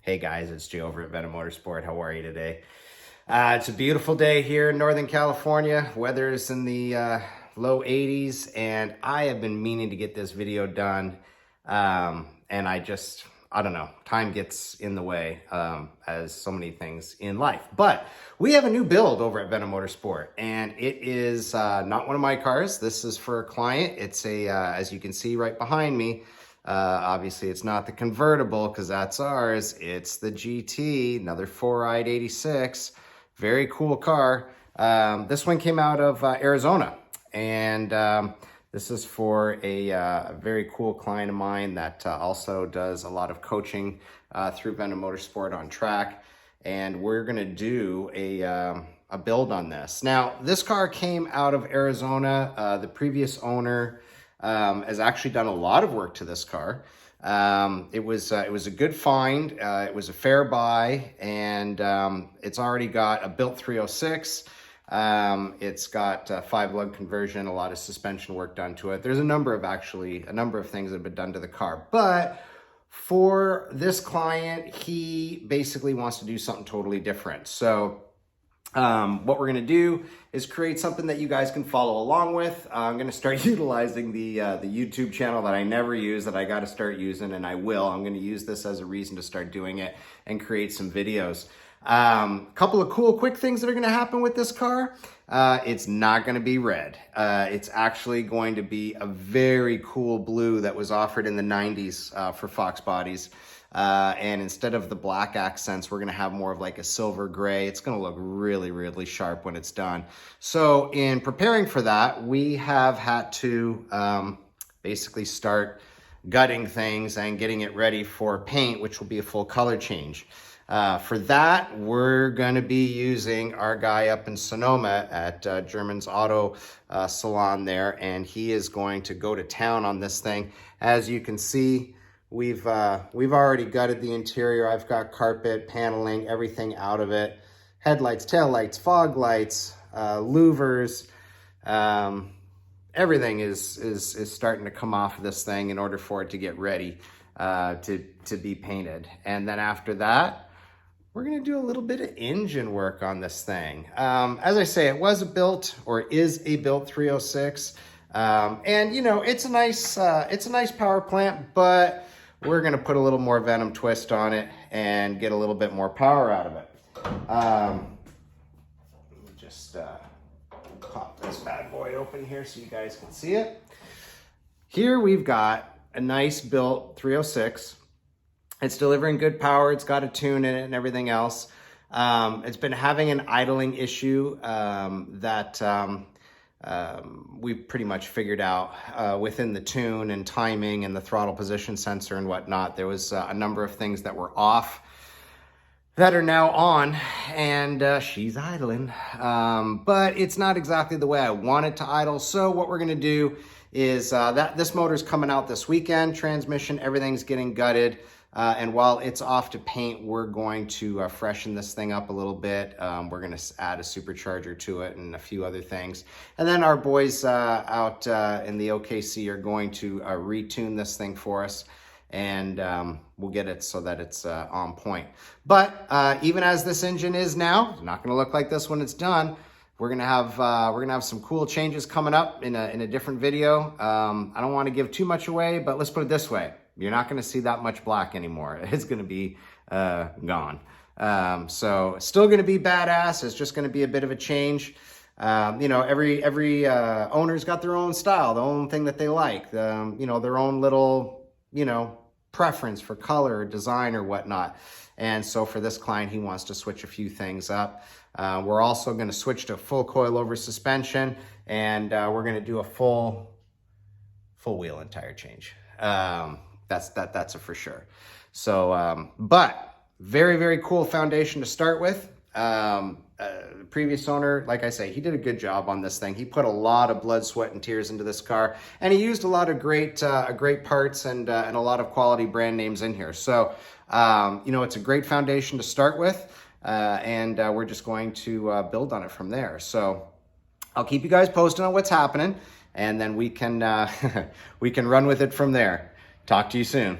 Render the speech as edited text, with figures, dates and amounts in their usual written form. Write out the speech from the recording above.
Hey guys, it's Jay over at Venom Motorsport. How are you today? It's a beautiful day here in Northern California. Weather's in the low 80s, and I have been meaning to get this video done. And I don't know, time gets in the way, as so many things in life. But we have a new build over at Venom Motorsport, and it is not one of my cars. This is for a client. It's as you can see right behind me, obviously it's not the convertible because that's ours. It's the GT, another four-eyed 86. Very cool car. This one came out of Arizona, and this is for a very cool client of mine that also does a lot of coaching through Venom Motorsport on track. And we're gonna do a build on this. Now, this car came out of Arizona. The previous owner has actually done a lot of work to this car. It was a good find. It was a fair buy, and it's already got a built 306. It's got 5 lug conversion, a lot of suspension work done to it. There's a number of things that have been done to the car. But for this client, he basically wants to do something totally different. So what we're going to do is create something that you guys can follow along with. I'm going to start utilizing the YouTube channel that I never use, that I got to start using, and I will. I'm going to use this as a reason to start doing it and create some videos. Couple of cool, quick things that are going to happen with this car. It's not going to be red. It's actually going to be a very cool blue that was offered in the 90s for Fox bodies. And instead of the black accents, we're going to have more of like a silver gray. It's going to look really, really sharp when it's done. So in preparing for that, we have had to basically start gutting things and getting it ready for paint, which will be a full color change. For that, we're going to be using our guy up in Sonoma at German's Auto Salon there, and he is going to go to town on this thing. As you can see, we've already gutted the interior. I've got carpet, paneling, everything out of it. Headlights, taillights, fog lights, louvers. Everything is starting to come off of this thing in order for it to get ready to be painted. And then after that, we're going to do a little bit of engine work on this thing. As I say, it was a built, or is a built 306. And you know, it's a nice power plant, but we're going to put a little more Venom twist on it and get a little bit more power out of it. Let me just pop this bad boy open here so you guys can see it. Here we've got a nice built 306. It's delivering good power. It's got a tune in it and everything else. It's been having an idling issue that we've pretty much figured out within the tune and timing and the throttle position sensor and whatnot. There was a number of things that were off that are now on, and she's idling. But it's not exactly the way I want it to idle. So what we're going to do is this motor's coming out this weekend. Transmission, everything's getting gutted. And while it's off to paint, we're going to freshen this thing up a little bit. We're going to add a supercharger to it and a few other things. And then our boys out in the OKC are going to retune this thing for us. And we'll get it so that it's on point. But even as this engine is now, it's not going to look like this when it's done. We're gonna have some cool changes coming up in a different video. I don't want to give too much away, but let's put it this way. You're not going to see that much black anymore. It's going to be gone. So still going to be badass. It's just going to be a bit of a change. You know, every owner's got their own style, their own thing that they like, you know, their own little, you know, preference for color or design or whatnot. And so for this client, he wants to switch a few things up. We're also going to switch to full coilover suspension, and we're going to do a full wheel and tire change. That's a for sure. So, but very, very cool foundation to start with. Previous owner, like I say, he did a good job on this thing. He put a lot of blood, sweat, and tears into this car, and he used a lot of great parts and a lot of quality brand names in here. So, you know, it's a great foundation to start with, and we're just going to build on it from there. So, I'll keep you guys posted on what's happening, and then we can we can run with it from there. Talk to you soon.